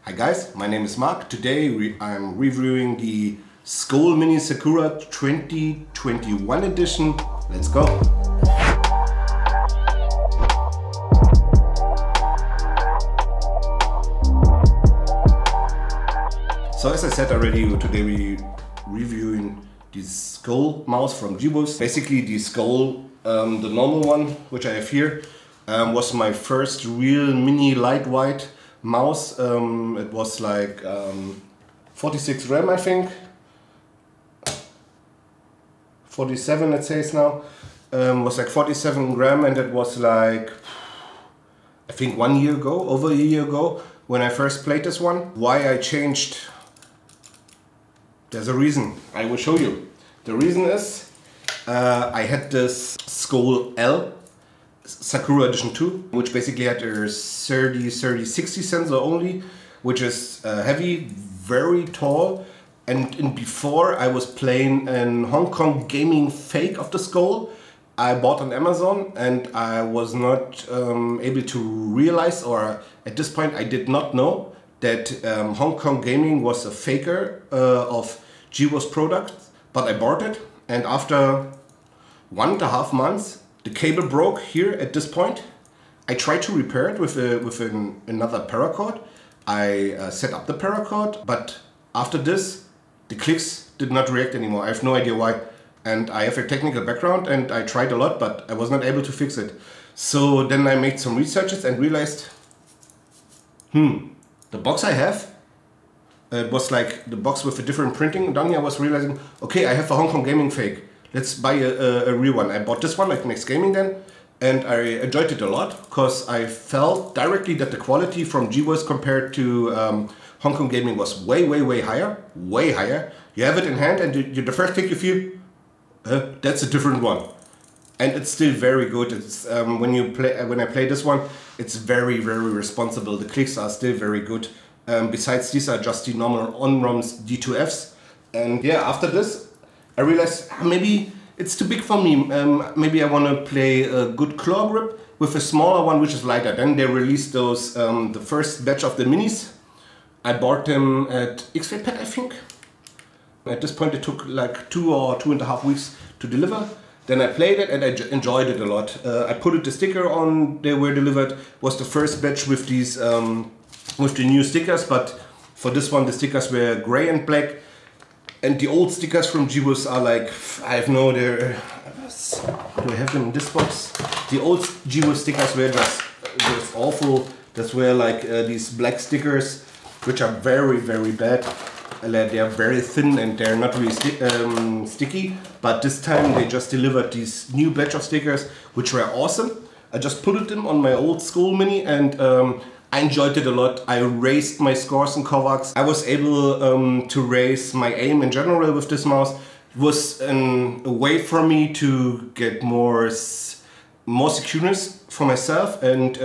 Hi guys, my name is Mark. Today I'm reviewing the Skoll Mini SAKURA 2021 edition. Let's go! So as I said already, today we're reviewing the Skoll mouse from GWOS. Basically the Skoll, the normal one, which I have here, was my first real mini lightweight mouse. It was like 46 gram, I think. 47 it says now. Was like 47 gram, and it was like, I think 1 year ago, over a year ago, when I first played this one. Why I changed? There's a reason. I will show you. The reason is I had this Skoll L SAKURA Edition 2, which basically had a 30-60 sensor only, which is heavy, very tall. And before I was playing an Hong Kong gaming fake of the Skoll I bought on Amazon, and I was not able to realize, or at this point I did not know, that Hong Kong gaming was a faker of GWOS products. But I bought it, and after 1.5 months the cable broke here at this point. I tried to repair it with another paracord. I set up the paracord, but after this the clicks did not react anymore. I have no idea why, and I have a technical background and I tried a lot, but I was not able to fix it. So then I made some researches and realized, the box I have, it was like the box with a different printing down here. I was realizing, okay, I have a Hong Kong gaming fake. Let's buy a real one. I bought this one like Next Gaming then, and I enjoyed it a lot because I felt directly that the quality from GWOS compared to Hong Kong gaming was way higher, way higher. You have it in hand, and the first click you feel, that's a different one, and it's still very good. It's when I play this one, it's very responsible. The clicks are still very good. Besides, these are just the normal on-ROMs D2Fs, and yeah, after this I realized maybe it's too big for me. Maybe I want to play a good claw grip with a smaller one which is lighter. Then they released those, the first batch of the minis. I bought them at X-Ray Pet, I think. At this point it took like 2 or 2.5 weeks to deliver. Then I played it and I enjoyed it a lot. I put the sticker on, they were delivered. Was the first batch with these, with the new stickers, but for this one the stickers were gray and black. And the old stickers from GWOS are like, I have no idea, do I have them in this box? The old GWOS stickers were just awful. Those were like these black stickers, which are very bad. They are very thin and they're not really sticky. But this time they just delivered these new batch of stickers, which were awesome. I just put them on my old Skoll Mini, and I enjoyed it a lot. I raised my scores in Kovacs. I was able to raise my aim in general with this mouse. It was a way for me to get more secureness for myself and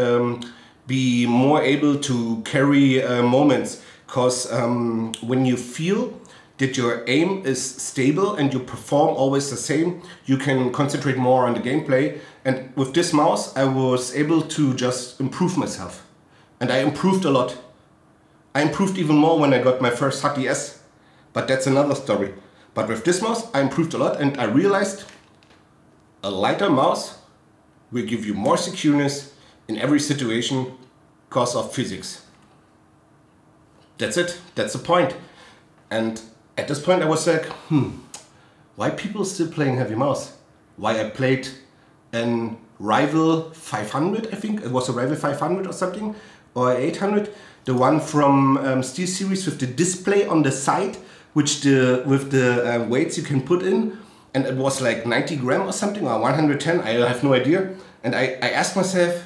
be more able to carry moments. Because when you feel that your aim is stable and you perform always the same, you can concentrate more on the gameplay. And with this mouse I was able to just improve myself. And I improved a lot. I improved even more when I got my first HATI-S, but that's another story. But with this mouse I improved a lot, and I realized a lighter mouse will give you more secureness in every situation because of physics. That's it, that's the point. And at this point I was like, why people still playing heavy mouse? Why I played an Rival 500, I think, it was a Rival 500 or something, or 800, the one from Steel Series with the display on the side, with the weights you can put in, and it was like 90 gram or something, or 110, I have no idea. And I asked myself,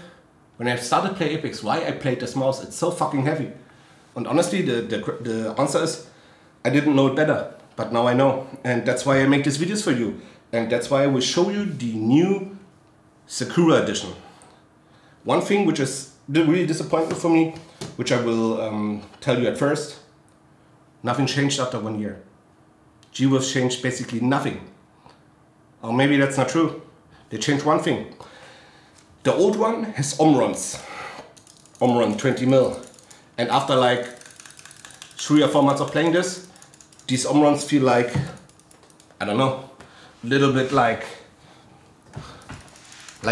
when I started playing Apex, why I played this mouse. It's so fucking heavy. And honestly, the answer is, I didn't know it better, but now I know. And that's why I make these videos for you. And that's why I will show you the new SAKURA edition. One thing which is really disappointing for me, which I will tell you at first, nothing changed after 1 year. GWOS changed basically nothing. Or maybe that's not true. They changed one thing. The old one has OMRONs, OMRON 20mm, and after like 3 or 4 months of playing this, these Omrons feel like, I don't know, a little bit like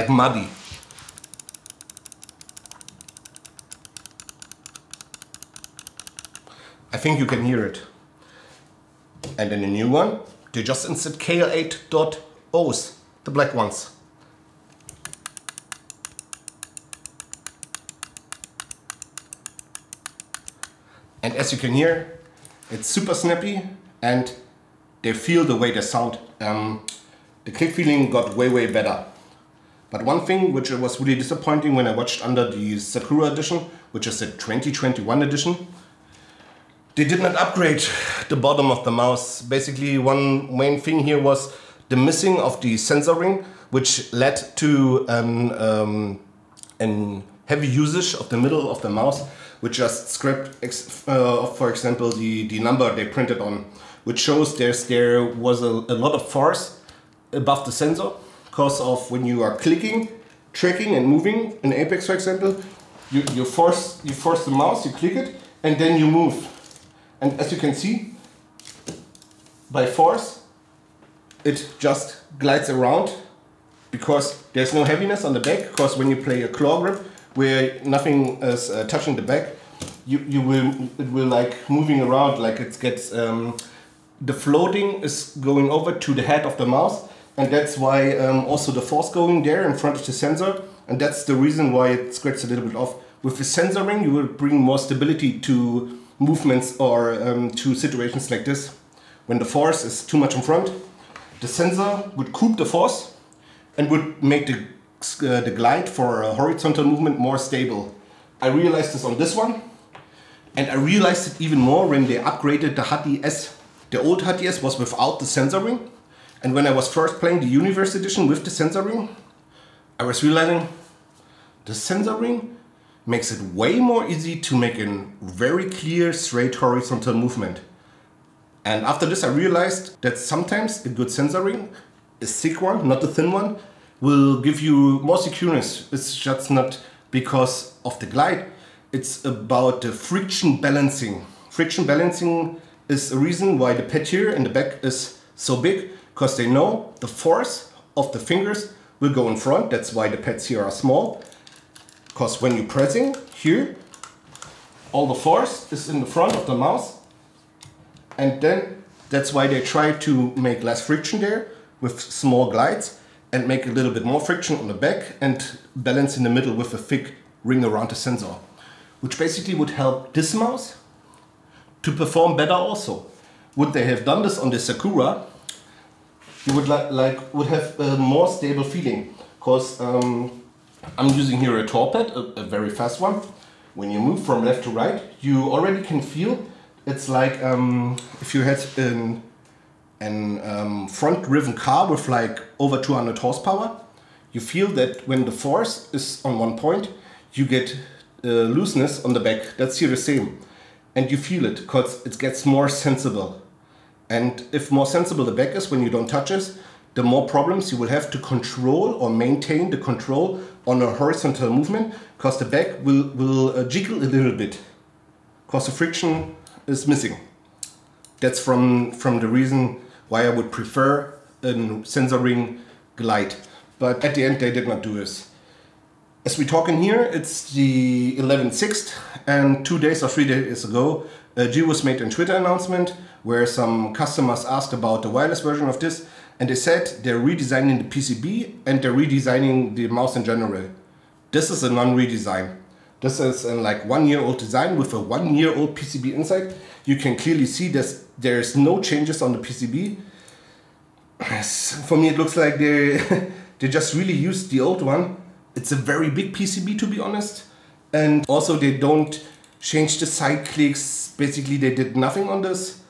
muddy. I think you can hear it. And in the new one, they just insert Kaihl 8.0s, the black ones. And as you can hear, it's super snappy and they feel the way they sound. The click feeling got way better. But one thing which was really disappointing when I watched under the SAKURA edition, which is the 2021 edition, they did not upgrade the bottom of the mouse. Basically, one main thing here was the missing of the sensor ring, which led to an heavy usage of the middle of the mouse, which just scrapped, for example, the number they printed on, which shows there was a lot of force above the sensor, because of when you are clicking, tracking and moving in Apex, for example, you force the mouse, you click it, and then you move. And as you can see, by force, it just glides around because there's no heaviness on the back. Because when you play a claw grip where nothing is touching the back, it will like moving around, like it gets the floating is going over to the head of the mouse, and that's why also the force going there in front of the sensor, and that's the reason why it squirts a little bit off. With the sensor ring, you will bring more stability to movements or to situations like this. When the force is too much in front, the sensor would coop the force and would make the glide for a horizontal movement more stable. I realized this on this one, and I realized it even more when they upgraded the HATI-S. The old HATI-S was without the sensor ring, and when I was first playing the Universe edition with the sensor ring, I was realizing the sensor ring makes it way more easy to make a very clear, straight horizontal movement. And after this I realized that sometimes a good sensor ring, a thick one, not a thin one, will give you more secureness. It's just not because of the glide, it's about the friction balancing. Friction balancing is a reason why the pad here in the back is so big, because they know the force of the fingers will go in front. That's why the pads here are small. Because when you're pressing here, all the force is in the front of the mouse, and then that's why they try to make less friction there with small glides and make a little bit more friction on the back and balance in the middle with a thick ring around the sensor, which basically would help this mouse to perform better also. Would they have done this on the SAKURA, you would would have a more stable feeling, because I'm using here a torped, a very fast one. When you move from left to right, you already can feel it's like if you had an front-driven car with like over 200 horsepower. You feel that when the force is on one point, you get looseness on the back. That's here the same, and you feel it because it gets more sensible. And if more sensible the back is when you don't touch it, the more problems you will have to control or maintain the control on a horizontal movement, because the back will jiggle a little bit, because the friction is missing. That's from the reason why I would prefer a sensor ring glide. But at the end they did not do this. As we talk in here, it's the 11/6, and 2 days or 3 days ago, GWOS made a Twitter announcement where some customers asked about the wireless version of this, and they said they're redesigning the PCB and they're redesigning the mouse in general. This is a non-redesign. This is a like 1-year-old design with a 1-year-old PCB inside. You can clearly see this. There's no changes on the PCB. For me it looks like they just really used the old one. It's a very big PCB, to be honest. And also they don't change the side clicks. Basically they did nothing on this.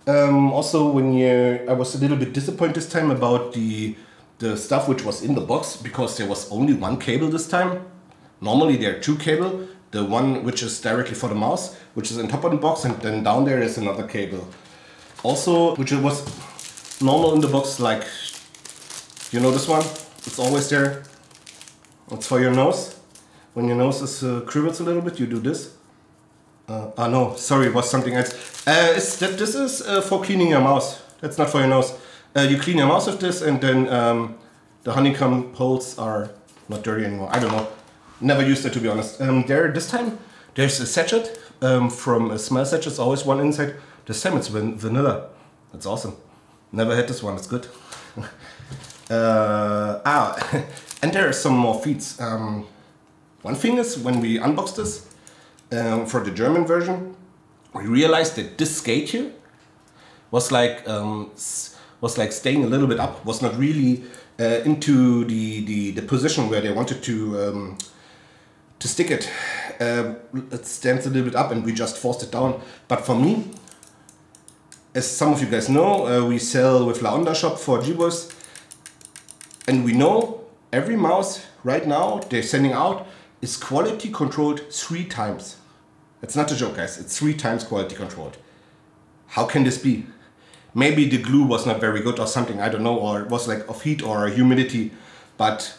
Also, I was a little bit disappointed this time about the stuff which was in the box, because there was only one cable this time. Normally there are 2 cables. The one which is directly for the mouse, which is on top of the box, and then down there is another cable. Also, which was normal in the box, like, you know this one? It's always there. It's for your nose. When your nose is cribbles a little bit, you do this. No, sorry, it was something else. This is for cleaning your mouse. That's not for your nose. You clean your mouse with this, and then the honeycomb holes are not dirty anymore. I don't know. Never used it, to be honest. This time there's a sachet from a smell sachet. It's always one inside. This time it's vanilla. That's awesome. Never had this one. It's good. And there are some more feeds. One thing is, when we unboxed this for the German version, we realized that this skate here was like staying a little bit up. Was not really into the position where they wanted to stick it. It stands a little bit up, and we just forced it down. But for me, as some of you guys know, we sell with La Onda shop for G-Boys, and we know every mouse right now they're sending out is quality controlled 3 times. It's not a joke, guys. It's 3 times quality controlled. How can this be? Maybe the glue was not very good or something, I don't know, or it was like of heat or humidity. But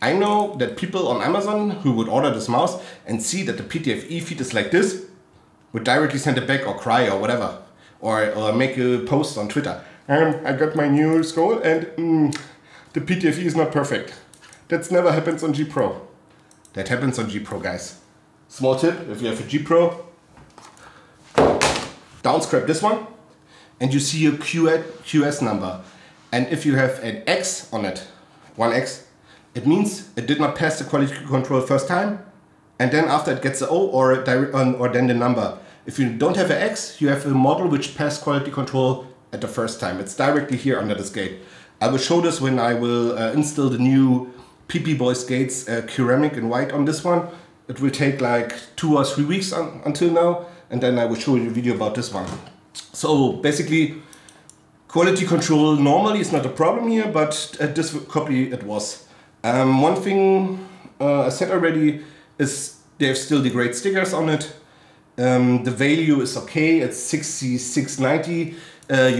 I know that people on Amazon who would order this mouse and see that the PTFE feed is like this, would directly send it back or cry or whatever. Or make a post on Twitter. I got my new Skoll and the PTFE is not perfect. That never happens on G Pro. That happens on G Pro, guys. Small tip, if you have a G Pro, down scrap this one and you see a QS number. And if you have an X on it, 1X, it means it did not pass the quality control first time, and then after it gets the O or then the number. If you don't have an X, you have a model which passed quality control at the first time. It's directly here under the skate. I will show this when I will install the new PP Boy skates, ceramic and white on this one. It will take like 2 or 3 weeks until now, and then I will show you a video about this one. So basically, quality control normally is not a problem here, but at this copy it was. One thing I said already is they have still the great stickers on it. The value is okay. It's 66.90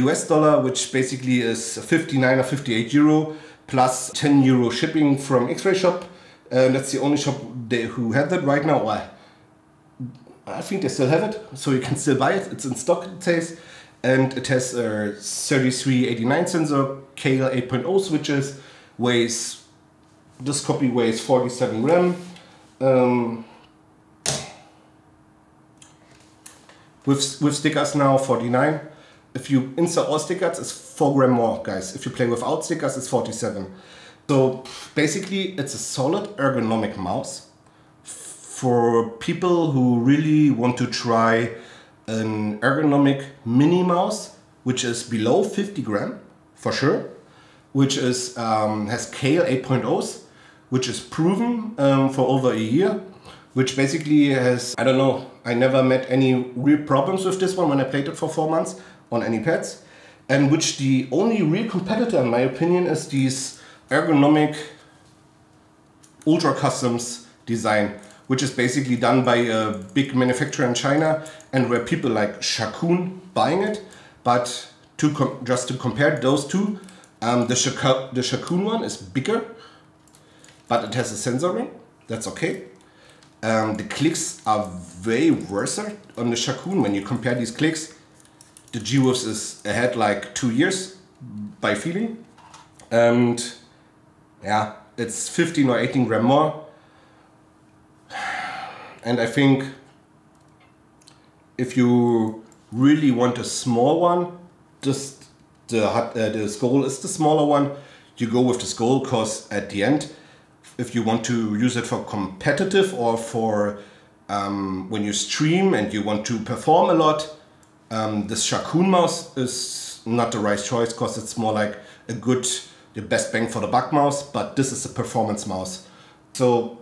US dollar, which basically is 59 or 58 euro plus 10 euro shipping from X-Ray Shop. That's the only shop who have that right now. Well, I think they still have it, so you can still buy it. It's in stock, it says, and it has a 3389 sensor, Kaihl 8.0 switches. This copy weighs 47 gram. With stickers now 49. If you insert all stickers, it's 4 gram more, guys. If you play without stickers, it's 47. So basically, it's a solid ergonomic mouse for people who really want to try an ergonomic mini mouse, which is below 50 gram for sure, which is has Kaihl 8.0s, which is proven for over a year. Which basically has, I don't know, I never met any real problems with this one when I played it for 4 months on any pads. And which the only real competitor, in my opinion, is these ergonomic ultra customs design, which is basically done by a big manufacturer in China and where people like SAKURA buying it. But just to compare those two, the SAKURA one is bigger, but it has a sensor ring, that's okay. The clicks are way worse on the SAKURA. When you compare these clicks, the G-Wolves is ahead like 2 years by feeling. And yeah, it's 15 or 18 gram more. And I think if you really want a small one, just the Skoll is the smaller one. You go with the Skoll, because at the end, if you want to use it for competitive or for when you stream and you want to perform a lot, this SAKURA mouse is not the right choice, because it's more like the best bang for the buck mouse, but this is a performance mouse. So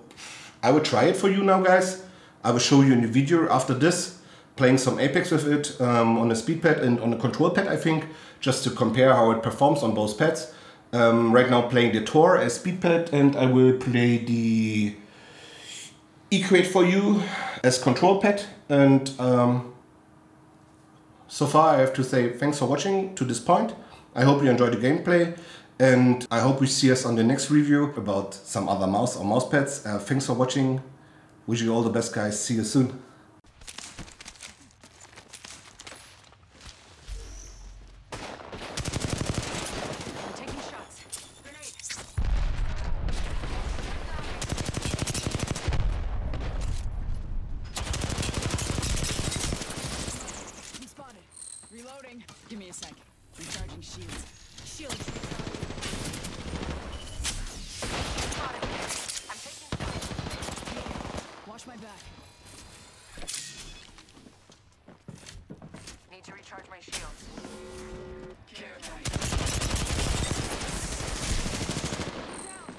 I will try it for you now, guys. I will show you in the video after this, playing some Apex with it on a speed pad and on a control pad, I think, just to compare how it performs on both pads. Right now playing the Tor as speed pad, and I will play the Equate for you as control pad. And so far I have to say thanks for watching to this point. I hope you enjoyed the gameplay, and I hope we see us on the next review about some other mouse or mouse pads. Thanks for watching. Wish you all the best, guys. See you soon. Recharge my shields. Care package. Down.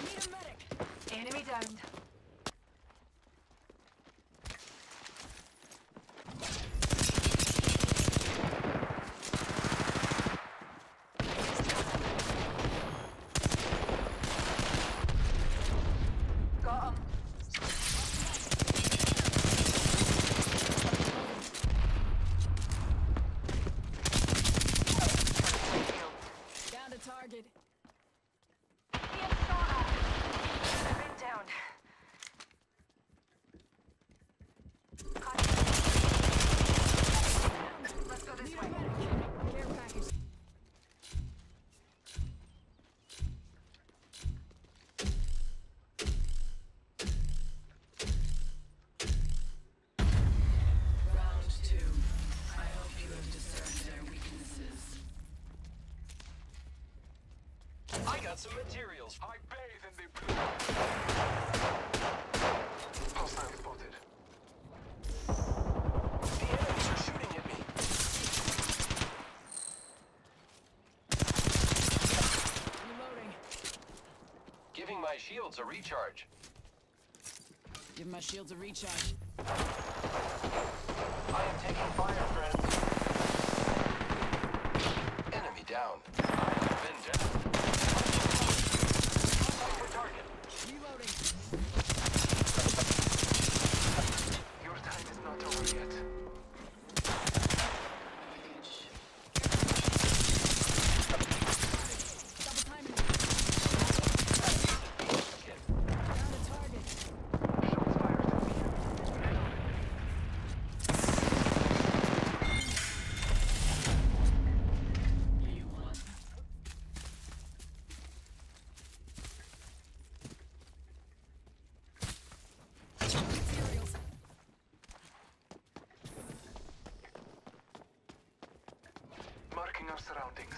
Need a medic. Enemy downed. Got him. Down to target. Being shot at. I've been down. Let's go this Need a way. medic. Care package. Round 2. I hope you have discerned their weaknesses. I got some materials. I bathe in the blue. Hostile spotted. The enemies are shooting at me. Reloading. Giving my shields a recharge. Give my shields a recharge. I am taking fire, friends. Enemy down. I have been down. For target. Reloading. Your time is not over yet. Package. Double timing. Kid. Down to target. Shots fired at me. Reloading. You won. Materials. Marking our surroundings.